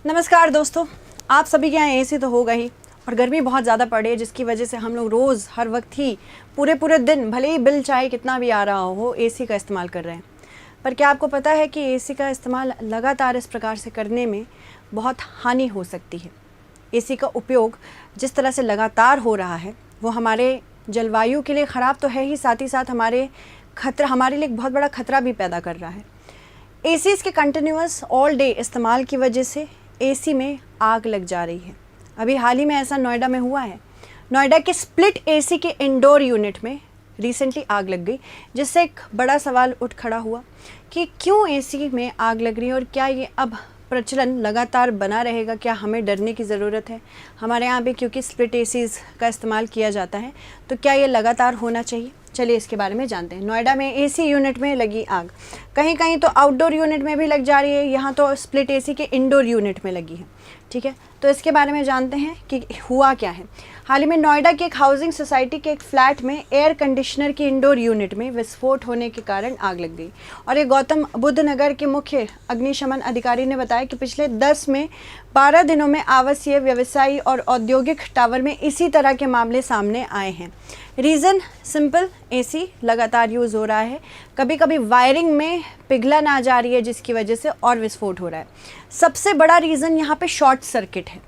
नमस्कार दोस्तों, आप सभी के यहाँ एसी तो होगा ही और गर्मी बहुत ज़्यादा पड़ रही है, जिसकी वजह से हम लोग रोज़ हर वक्त ही पूरे दिन, भले ही बिल चाहे कितना भी आ रहा हो, एसी का इस्तेमाल कर रहे हैं। पर क्या आपको पता है कि एसी का इस्तेमाल लगातार इस प्रकार से करने में बहुत हानि हो सकती है। एसी का उपयोग जिस तरह से लगातार हो रहा है वो हमारे जलवायु के लिए ख़राब तो है ही, साथ ही साथ हमारे लिए एक बहुत बड़ा खतरा भी पैदा कर रहा है। एसीज़ के कंटिन्यूअस ऑल डे इस्तेमाल की वजह से एसी में आग लग जा रही है। अभी हाल ही में ऐसा नोएडा में हुआ है। नोएडा के स्प्लिट एसी के इंडोर यूनिट में रिसेंटली आग लग गई, जिससे एक बड़ा सवाल उठ खड़ा हुआ कि क्यों एसी में आग लग रही है और क्या ये अब प्रचलन लगातार बना रहेगा, क्या हमें डरने की ज़रूरत है। हमारे यहाँ भी क्योंकि स्प्लिट एसीज़ का इस्तेमाल किया जाता है, तो क्या ये लगातार होना चाहिए। चलिए इसके बारे में जानते हैं। नोएडा में एसी यूनिट में लगी आग, कहीं कहीं तो आउटडोर यूनिट में भी लग जा रही है, यहाँ तो स्प्लिट एसी के इंडोर यूनिट में लगी है। ठीक है, तो इसके बारे में जानते हैं कि हुआ क्या है। हाल ही में नोएडा की एक हाउसिंग सोसाइटी के एक फ्लैट में एयर कंडीशनर की इंडोर यूनिट में विस्फोट होने के कारण आग लग गई। और ये गौतम बुद्ध नगर के मुख्य अग्निशमन अधिकारी ने बताया कि पिछले 12 दिनों में आवासीय, व्यवसायी और औद्योगिक टावर में इसी तरह के मामले सामने आए हैं। रीज़न सिंपल, एसी लगातार यूज़ हो रहा है, कभी कभी वायरिंग में पिघलन आ जा रही है, जिसकी वजह से और विस्फोट हो रहा है। सबसे बड़ा रीज़न यहाँ पे शॉर्ट सर्किट है।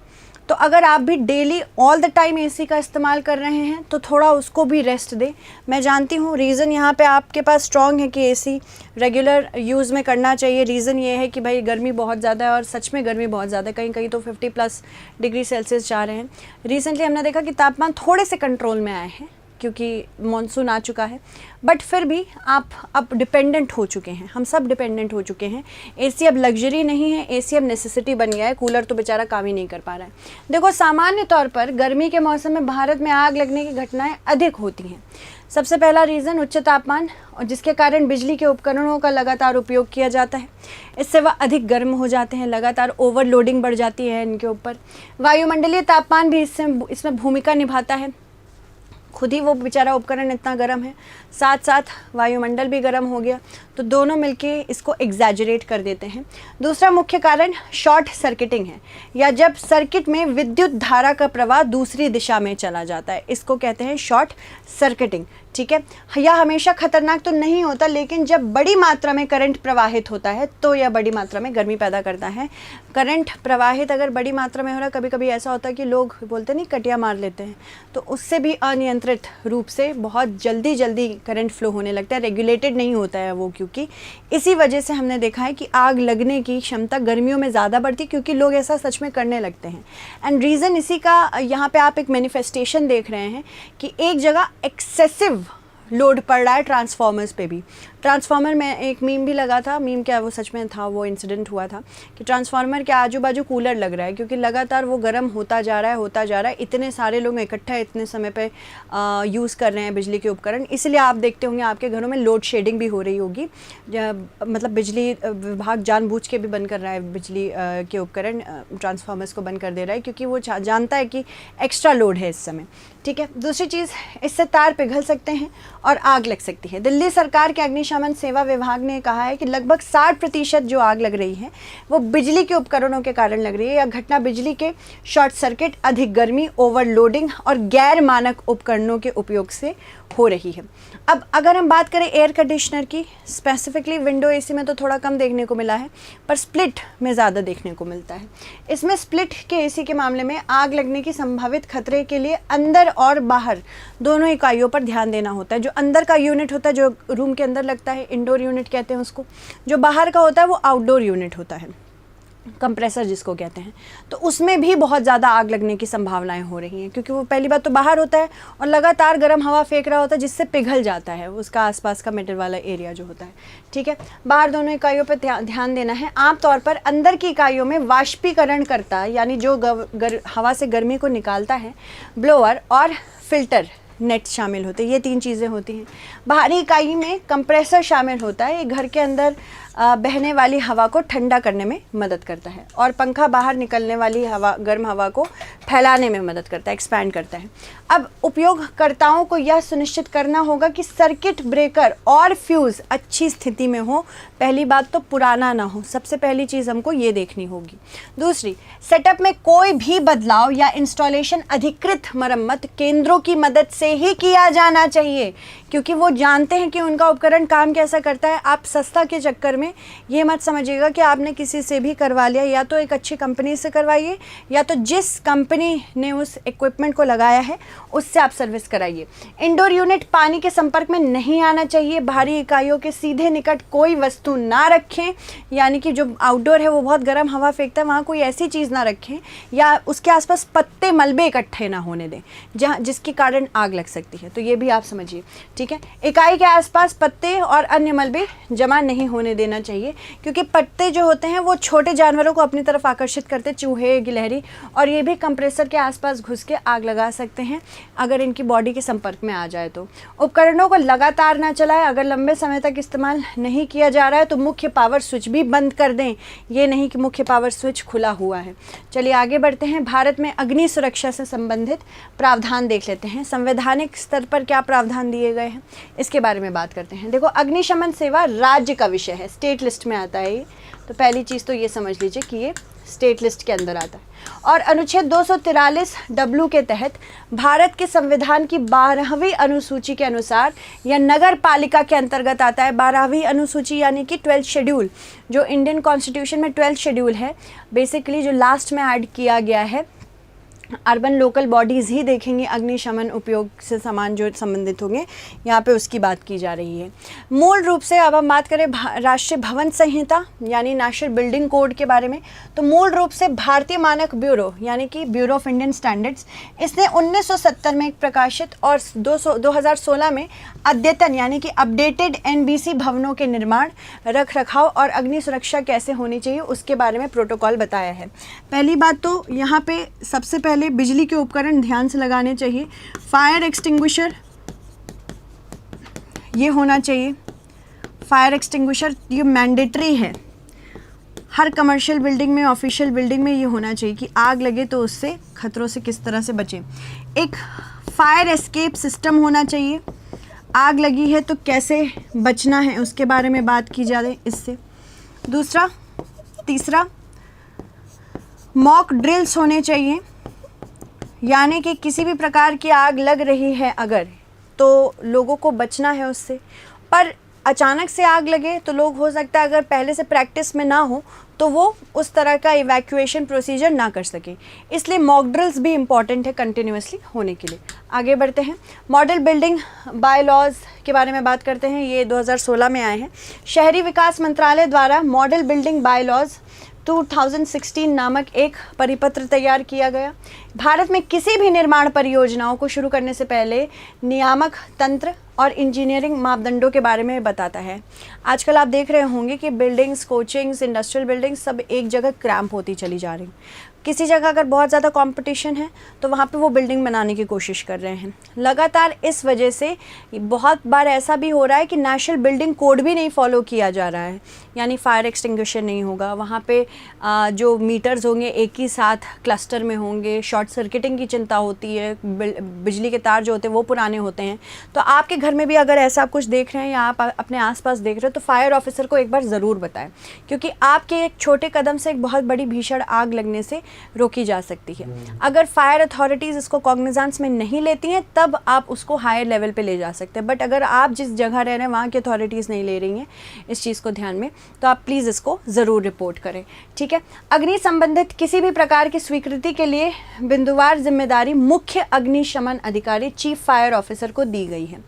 तो अगर आप भी daily all the time AC का इस्तेमाल कर रहे हैं तो थोड़ा उसको भी रेस्ट दें। मैं जानती हूँ रीज़न यहाँ पे आपके पास स्ट्रॉन्ग है कि एसी रेगुलर यूज़ में करना चाहिए। रीज़न ये है कि भाई गर्मी बहुत ज़्यादा है, और सच में गर्मी बहुत ज़्यादा है, कहीं कहीं तो 50+ डिग्री सेल्सियस जा रहे हैं। रिसेंटली हमने देखा कि तापमान थोड़े से कंट्रोल में आए हैं क्योंकि मॉनसून आ चुका है, बट फिर भी आप अब डिपेंडेंट हो चुके हैं, हम सब डिपेंडेंट हो चुके हैं। एसी अब लग्जरी नहीं है, एसी अब नेसेसिटी बन गया है। कूलर तो बेचारा काम ही नहीं कर पा रहा है। देखो, सामान्य तौर पर गर्मी के मौसम में भारत में आग लगने की घटनाएं अधिक होती हैं। सबसे पहला रीज़न उच्च तापमान, और जिसके कारण बिजली के उपकरणों का लगातार उपयोग किया जाता है। इससे वह अधिक गर्म हो जाते हैं, लगातार ओवरलोडिंग बढ़ जाती है इनके ऊपर। वायुमंडलीय तापमान भी इसमें भूमिका निभाता है। खुद ही वो बेचारा उपकरण इतना गर्म है, साथ साथ वायुमंडल भी गर्म हो गया, तो दोनों मिलके इसको एग्जैजरेट कर देते हैं। दूसरा मुख्य कारण शॉर्ट सर्किटिंग है, या जब सर्किट में विद्युत धारा का प्रवाह दूसरी दिशा में चला जाता है, इसको कहते हैं शॉर्ट सर्किटिंग। ठीक है, यह हमेशा खतरनाक तो नहीं होता, लेकिन जब बड़ी मात्रा में करंट प्रवाहित होता है तो यह बड़ी मात्रा में गर्मी पैदा करता है। करंट प्रवाहित अगर बड़ी मात्रा में हो रहा है, कभी कभी ऐसा होता है कि लोग बोलते नहीं कटिया मार लेते हैं, तो उससे भी अनियंत्रित रूप से बहुत जल्दी करंट फ्लो होने लगता है। रेगुलेटेड नहीं होता है वो, क्योंकि इसी वजह से हमने देखा है कि आग लगने की क्षमता गर्मियों में ज़्यादा बढ़ती है, क्योंकि लोग ऐसा सच में करने लगते हैं। एंड रीज़न इसी का यहाँ पे आप एक मैनिफेस्टेशन देख रहे हैं कि एक जगह एक्सेसिव लोड पड़ रहा है ट्रांसफार्मर्स पे भी। ट्रांसफार्मर में एक मीम भी लगा था, मीम क्या वो सच में था, वो इंसिडेंट हुआ था कि ट्रांसफार्मर के आजू बाजू कूलर लग रहा है, क्योंकि लगातार वो गर्म होता जा रहा है। इतने सारे लोग इकट्ठा इतने समय पे यूज़ कर रहे हैं बिजली के उपकरण, इसलिए आप देखते होंगे आपके घरों में लोड शेडिंग भी हो रही होगी। मतलब बिजली विभाग जानबूझ के भी बंद कर रहा है बिजली के उपकरण, ट्रांसफार्मर्स को बंद कर दे रहा है, क्योंकि वो जानता है कि एक्स्ट्रा लोड है इस समय। ठीक है, दूसरी चीज़, इससे तार पिघल सकते हैं और आग लग सकती है। दिल्ली सरकार के अग्निशमन सेवा विभाग ने कहा है कि लगभग 60% जो आग लग रही है वो बिजली के उपकरणों के कारण लग रही है। यह घटना बिजली के शॉर्ट सर्किट, अधिक गर्मी, ओवरलोडिंग और गैर मानक उपकरणों के उपयोग से हो रही है। अब अगर हम बात करें एयर कंडीशनर की, स्पेसिफिकली विंडो एसी में तो थोड़ा कम देखने को मिला है, पर स्प्लिट में ज़्यादा देखने को मिलता है। इसमें स्प्लिट के एसी के मामले में आग लगने की संभावित खतरे के लिए अंदर और बाहर दोनों इकाइयों पर ध्यान देना होता है। जो अंदर का यूनिट होता है, जो रूम के अंदर लगता है, इंडोर यूनिट कहते हैं उसको। जो बाहर का होता है वो आउटडोर यूनिट होता है, कंप्रेसर जिसको कहते हैं। तो उसमें भी बहुत ज़्यादा आग लगने की संभावनाएं हो रही हैं, क्योंकि वो पहली बात तो बाहर होता है और लगातार गर्म हवा फेंक रहा होता है, जिससे पिघल जाता है उसका आसपास का मेटल वाला एरिया जो होता है। ठीक है, बाहर दोनों इकाइयों पर ध्यान देना है। आमतौर पर अंदर की इकाइयों में वाष्पीकरण करता है, यानी जो हवा से गर्मी को निकालता है, ब्लोअर और फिल्टर नेट शामिल होते हैं। ये 3 चीज़ें होती हैं। बाहरी इकाई में कंप्रेसर शामिल होता है। ये घर के अंदर बहने वाली हवा को ठंडा करने में मदद करता है, और पंखा बाहर निकलने वाली हवा, गर्म हवा को फैलाने में मदद करता है, एक्सपैंड करता है। अब उपयोगकर्ताओं को यह सुनिश्चित करना होगा कि सर्किट ब्रेकर और फ्यूज़ अच्छी स्थिति में हो। पहली बात तो पुराना ना हो, सबसे पहली चीज़ हमको ये देखनी होगी। दूसरी, सेटअप में कोई भी बदलाव या इंस्टॉलेशन अधिकृत मरम्मत केंद्रों की मदद से ही किया जाना चाहिए, क्योंकि वो जानते हैं कि उनका उपकरण काम कैसा करता है। आप सस्ता के चक्कर में ये मत समझिएगा कि आपने किसी से भी करवा लिया, या तो एक अच्छी कंपनी से करवाइए, या तो जिस कंपनी ने उस इक्विपमेंट को लगाया है उससे आप सर्विस कराइए। इंडोर यूनिट पानी के संपर्क में नहीं आना चाहिए। बाहरी इकाइयों के सीधे निकट कोई वस्तु ना रखें, यानी कि जो आउटडोर है वो बहुत गर्म हवा फेंकता है, वहाँ कोई ऐसी चीज़ ना रखें, या उसके आसपास पत्ते मलबे इकट्ठे ना होने दें जिसके कारण आग लग सकती है। तो ये भी आप समझिए, ठीक है। इकाई के आसपास पत्ते और अन्य मलबे जमा नहीं होने देना चाहिए, क्योंकि पत्ते जो होते हैं वो छोटे जानवरों को अपनी तरफ आकर्षित करते, चूहे, गिलहरी, और ये भी कंप्रेसर के आसपास घुस के आग लगा सकते हैं अगर इनकी बॉडी के संपर्क में आ जाए तो। उपकरणों को लगातार ना चलाएं। अगर लंबे समय तक इस्तेमाल नहीं किया जा रहा है तो मुख्य पावर स्विच भी बंद कर दें, ये नहीं कि मुख्य पावर स्विच खुला हुआ है। चलिए आगे बढ़ते हैं। भारत में अग्नि सुरक्षा से संबंधित प्रावधान देख लेते हैं। संवैधानिक स्तर पर क्या प्रावधान दिए गए हैं इसके बारे में बात करते हैं। देखो, अग्निशमन सेवा राज्य का विषय है, स्टेट लिस्ट में आता है ये, तो पहली चीज़ तो ये समझ लीजिए कि ये स्टेट लिस्ट के अंदर आता है। और अनुच्छेद 243 डब्ल्यू के तहत भारत के संविधान की 12वीं अनुसूची के अनुसार यह नगर पालिका के अंतर्गत आता है। 12वीं अनुसूची यानी कि 12th शेड्यूल, जो इंडियन कॉन्स्टिट्यूशन में 12th शेड्यूल है, बेसिकली जो लास्ट में ऐड किया गया है। अर्बन लोकल बॉडीज़ ही देखेंगे अग्निशमन उपयोग से सामान जो संबंधित होंगे, यहाँ पे उसकी बात की जा रही है। मूल रूप से अब हम बात करें राष्ट्रीय भवन संहिता यानी नेशनल बिल्डिंग कोड के बारे में, तो मूल रूप से भारतीय मानक ब्यूरो यानी कि ब्यूरो ऑफ इंडियन स्टैंडर्ड्स, इसने 1970 में एक प्रकाशित और 2016 में अद्यतन यानी कि अपडेटेड NBC भवनों के निर्माण, रख रखाव और अग्नि सुरक्षा कैसे होनी चाहिए उसके बारे में प्रोटोकॉल बताया है। पहली बात तो यहाँ पे सबसे पहले बिजली के उपकरण ध्यान से लगाने चाहिए। फायर एक्सटिंग्विशर ये होना चाहिए। फायर एक्सटिंग्विशर ये मैंडेटरी है, हर कमर्शियल बिल्डिंग में, ऑफिशियल बिल्डिंग में ये होना चाहिए कि आग लगे तो उससे खतरों से किस तरह से बचें। एक फायर एस्केप सिस्टम होना चाहिए, आग लगी है तो कैसे बचना है उसके बारे में बात की जाए इससे। तीसरा मॉक ड्रिल्स होने चाहिए, यानी कि किसी भी प्रकार की आग लग रही है अगर, तो लोगों को बचना है उससे। पर अचानक से आग लगे तो लोग, हो सकता है अगर पहले से प्रैक्टिस में ना हो तो वो उस तरह का इवैक्यूएशन प्रोसीजर ना कर सके, इसलिए मॉक ड्रिल्स भी इम्पॉर्टेंट है कंटिन्यूसली होने के लिए। आगे बढ़ते हैं। मॉडल बिल्डिंग बाय लॉज के बारे में बात करते हैं, ये 2016 में आए हैं। शहरी विकास मंत्रालय द्वारा मॉडल बिल्डिंग बाय लॉज 2016 नामक एक परिपत्र तैयार किया गया। भारत में किसी भी निर्माण परियोजनाओं को शुरू करने से पहले नियामक तंत्र और इंजीनियरिंग मापदंडों के बारे में बताता है। आजकल आप देख रहे होंगे कि बिल्डिंग्स, कोचिंग्स, इंडस्ट्रियल बिल्डिंग्स सब एक जगह क्रैम्प होती चली जा रही। किसी जगह अगर बहुत ज़्यादा कंपटीशन है तो वहाँ पे वो बिल्डिंग बनाने की कोशिश कर रहे हैं लगातार। इस वजह से बहुत बार ऐसा भी हो रहा है कि नेशनल बिल्डिंग कोड भी नहीं फॉलो किया जा रहा है, यानी फायर एक्सटिंग्विशर नहीं होगा वहाँ पे। जो मीटर्स होंगे एक ही साथ क्लस्टर में होंगे, शॉर्ट सर्किटिंग की चिंता होती है, बिजली के तार जो होते हैं वो पुराने होते हैं। तो आपके घर में भी अगर ऐसा कुछ देख रहे हैं या आप अपने आसपास देख रहे हो तो फायर ऑफिसर को एक बार ज़रूर बताएं, क्योंकि आपके एक छोटे कदम से एक बहुत बड़ी भीषण आग लगने से रोकी जा सकती है। अगर फायर अथॉरिटीज़ इसको कॉग्निजेंस में नहीं लेती हैं तब आप उसको हायर लेवल पे ले जा सकते हैं, बट अगर आप जिस जगह रह रहे हैं वहाँ की अथॉरिटीज़ नहीं ले रही हैं इस चीज़ को ध्यान में, तो आप प्लीज़ इसको ज़रूर रिपोर्ट करें, ठीक है। अग्नि संबंधित किसी भी प्रकार की स्वीकृति के लिए बिंदुवार जिम्मेदारी मुख्य अग्निशमन अधिकारी चीफ फायर ऑफिसर को दी गई है।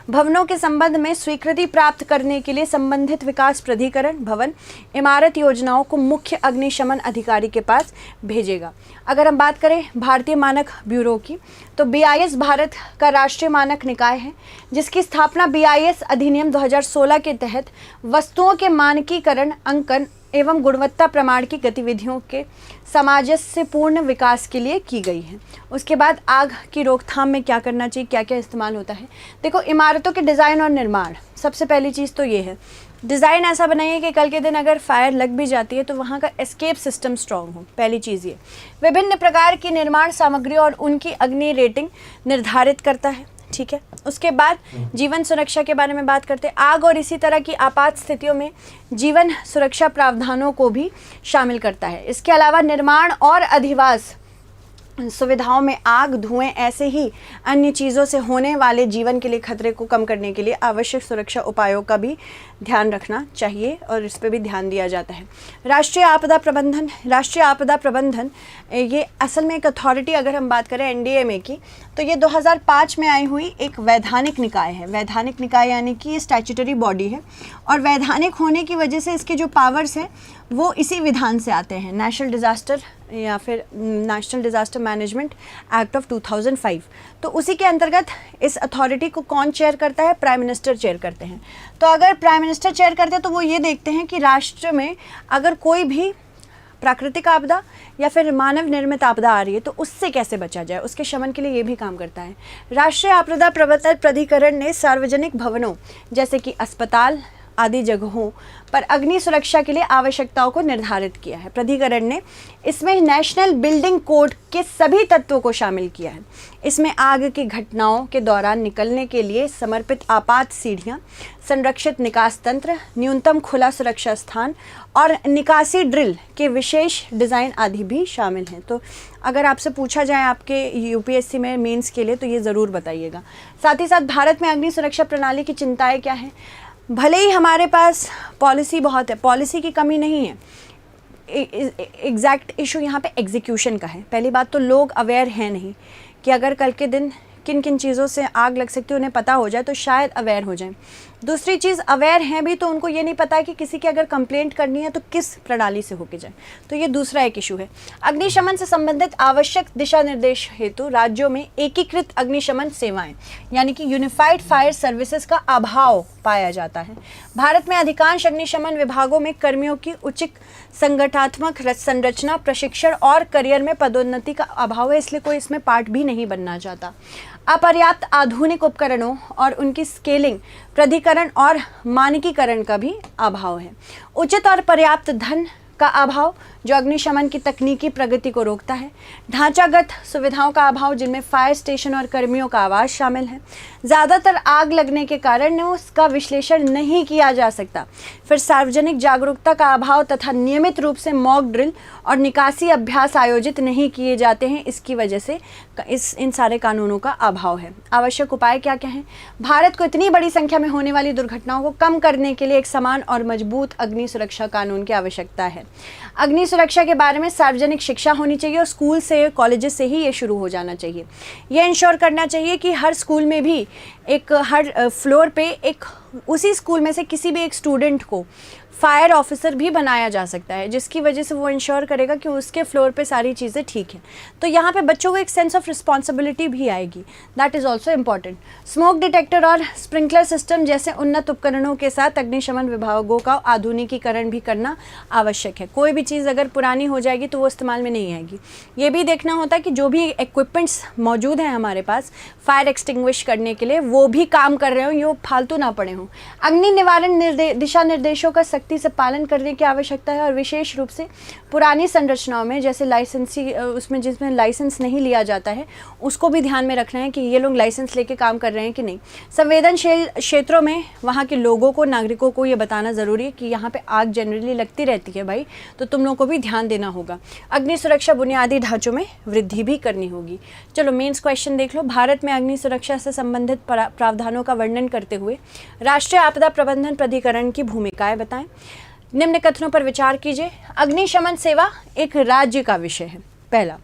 भवनों के संबंध में स्वीकृति प्राप्त करने के लिए संबंधित विकास प्राधिकरण भवन इमारत योजनाओं को मुख्य अग्निशमन अधिकारी के पास भेजेगा। अगर हम बात करें भारतीय मानक ब्यूरो की, तो BIS भारत का राष्ट्रीय मानक निकाय है जिसकी स्थापना BIS अधिनियम 2016 के तहत वस्तुओं के मानकीकरण, अंकन एवं गुणवत्ता प्रमाण की गतिविधियों के सामंजस्यपूर्ण विकास के लिए की गई है। उसके बाद आग की रोकथाम में क्या करना चाहिए, क्या क्या इस्तेमाल होता है। देखो, इमारतों के डिज़ाइन और निर्माण, सबसे पहली चीज़ तो ये है डिज़ाइन ऐसा बनाइए कि कल के दिन अगर फायर लग भी जाती है तो वहाँ का एस्केप सिस्टम स्ट्रॉन्ग हो। पहली चीज़ ये। विभिन्न प्रकार की निर्माण सामग्री और उनकी अग्नि रेटिंग निर्धारित करता है, ठीक है। उसके बाद जीवन सुरक्षा के बारे में बात करते हैं। आग और इसी तरह की आपात स्थितियों में जीवन सुरक्षा प्रावधानों को भी शामिल करता है। इसके अलावा निर्माण और अधिवास सुविधाओं में आग, धुएं, ऐसे ही अन्य चीज़ों से होने वाले जीवन के लिए खतरे को कम करने के लिए आवश्यक सुरक्षा उपायों का भी ध्यान रखना चाहिए और इस पे भी ध्यान दिया जाता है। राष्ट्रीय आपदा प्रबंधन ये असल में एक अथॉरिटी, अगर हम बात करें एनडीएमए की, तो ये 2005 में आई हुई एक वैधानिक निकाय है। वैधानिक निकाय यानी कि ये स्टैट्यूटरी बॉडी है और वैधानिक होने की वजह से इसके जो पावर्स हैं वो इसी विधान से आते हैं, national disaster management act of 2005। तो उसी के अंतर्गत इस अथॉरिटी को कौन चेयर करता है? प्राइम मिनिस्टर चेयर करते हैं। तो अगर प्राइम मिनिस्टर चेयर करते हैं तो वो ये देखते हैं कि राष्ट्र में अगर कोई भी प्राकृतिक आपदा या फिर मानव निर्मित आपदा आ रही है तो उससे कैसे बचा जाए, उसके शमन के लिए ये भी काम करता है। राष्ट्रीय आपदा प्रबंधन प्राधिकरण ने सार्वजनिक भवनों जैसे कि अस्पताल आदि जगहों पर अग्नि सुरक्षा के लिए आवश्यकताओं को निर्धारित किया है। प्राधिकरण ने इसमें नेशनल बिल्डिंग कोड के सभी तत्वों को शामिल किया है। इसमें आग की घटनाओं के दौरान निकलने के लिए समर्पित आपात सीढ़ियाँ, संरक्षित निकास तंत्र, न्यूनतम खुला सुरक्षा स्थान और निकासी ड्रिल के विशेष डिज़ाइन आदि भी शामिल हैं। तो अगर आपसे पूछा जाए आपके यूपीएससी में मेंस के लिए तो ये ज़रूर बताइएगा। साथ ही साथ भारत में अग्नि सुरक्षा प्रणाली की चिंताएँ क्या हैं? भले ही हमारे पास पॉलिसी बहुत है, पॉलिसी की कमी नहीं है, एग्जैक्ट इशू यहाँ पे एग्जीक्यूशन का है। पहली बात तो लोग अवेयर हैं नहीं कि अगर कल के दिन किन किन चीज़ों से आग लग सकती है उन्हें पता हो जाए तो शायद अवेयर हो जाए। दूसरी चीज़, अवेयर हैं भी तो उनको ये नहीं पता है कि किसी की अगर कंप्लेंट करनी है तो किस प्रणाली से होके जाए, तो ये दूसरा एक इशू है। अग्निशमन से संबंधित आवश्यक दिशा निर्देश हेतु राज्यों में एकीकृत अग्निशमन सेवाएं यानी कि यूनिफाइड फायर सर्विसेज का अभाव पाया जाता है। भारत में अधिकांश अग्निशमन विभागों में कर्मियों की उचित संगठनात्मक संरचना, प्रशिक्षण और करियर में पदोन्नति का अभाव है, इसलिए कोई इसमें पार्ट भी नहीं बनना चाहता। अपर्याप्त आधुनिक उपकरणों और उनकी स्केलिंग, प्राधिकरण और मानकीकरण का भी अभाव है। उचित और पर्याप्त धन का अभाव जो अग्निशमन की तकनीकी प्रगति को रोकता है। ढांचागत सुविधाओं का अभाव जिनमें फायर स्टेशन और कर्मियों का आवास शामिल है। ज़्यादातर आग लगने के कारण उसका विश्लेषण नहीं किया जा सकता। फिर सार्वजनिक जागरूकता का अभाव तथा नियमित रूप से मॉक ड्रिल और निकासी अभ्यास आयोजित नहीं किए जाते हैं, इसकी वजह से इन सारे कानूनों का अभाव है। आवश्यक उपाय क्या क्या हैं? भारत को इतनी बड़ी संख्या में होने वाली दुर्घटनाओं को कम करने के लिए एक समान और मजबूत अग्नि सुरक्षा कानून की आवश्यकता है। अग्नि सुरक्षा के बारे में सार्वजनिक शिक्षा होनी चाहिए और स्कूल से, कॉलेजेस से ही ये शुरू हो जाना चाहिए। ये इंश्योर करना चाहिए कि हर स्कूल में भी हर फ्लोर पे उसी स्कूल में से किसी भी एक स्टूडेंट को फायर ऑफिसर भी बनाया जा सकता है, जिसकी वजह से वो इंश्योर करेगा कि उसके फ्लोर पे सारी चीज़ें ठीक हैं। तो यहाँ पे बच्चों को एक सेंस ऑफ रिस्पॉन्सिबिलिटी भी आएगी, that is also important. Smoke detector और स्प्रिंकलर सिस्टम जैसे उन्नत उपकरणों के साथ अग्निशमन विभागों का आधुनिकीकरण भी करना आवश्यक है। कोई भी चीज़ अगर पुरानी हो जाएगी तो वो इस्तेमाल में नहीं आएगी। ये भी देखना होता है कि जो भी इक्विपमेंट्स मौजूद हैं हमारे पास फायर एक्सटिंग्विश करने के लिए, वो भी काम कर रहे हों, ये फालतू ना पड़े हों। अग्नि निवारण दिशा निर्देशों का सख्ती से पालन करने की आवश्यकता है और विशेष रूप से पुरानी संरचनाओं में जैसे उसमें जिसमें लाइसेंस नहीं लिया जाता है उसको भी ध्यान में रखना है कि ये लोग लाइसेंस लेके काम कर रहे हैं कि नहीं। संवेदनशील क्षेत्रों में वहाँ के लोगों को, नागरिकों को ये बताना ज़रूरी है कि यहाँ पे आग जनरली लगती रहती है भाई, तो तुम लोगों को भी ध्यान देना होगा। अग्नि सुरक्षा बुनियादी ढांचों में वृद्धि भी करनी होगी। चलो मेंस क्वेश्चन देख लो। भारत में अग्नि सुरक्षा से संबंधित प्रावधानों का वर्णन करते हुए राष्ट्रीय आपदा प्रबंधन प्राधिकरण की भूमिकाएं बताएं। निम्न कथनों पर विचार कीजिए। अग्निशमन सेवा एक राज्य का विषय है, पहला।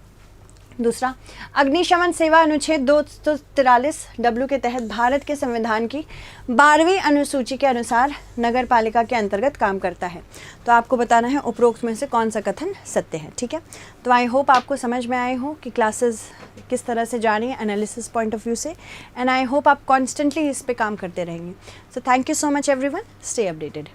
दूसरा, अग्निशमन सेवा अनुच्छेद 243 W के तहत भारत के संविधान की 12वीं अनुसूची के अनुसार नगर पालिका के अंतर्गत काम करता है। तो आपको बताना है उपरोक्त में से कौन सा कथन सत्य है, ठीक है। तो आई होप आपको समझ में आए हो कि क्लासेस किस तरह से जा रही हैं एनालिसिस पॉइंट ऑफ व्यू से, एंड आई होप आप कॉन्स्टेंटली इस पे काम करते रहेंगे। So thank you so much everyone, stay updated.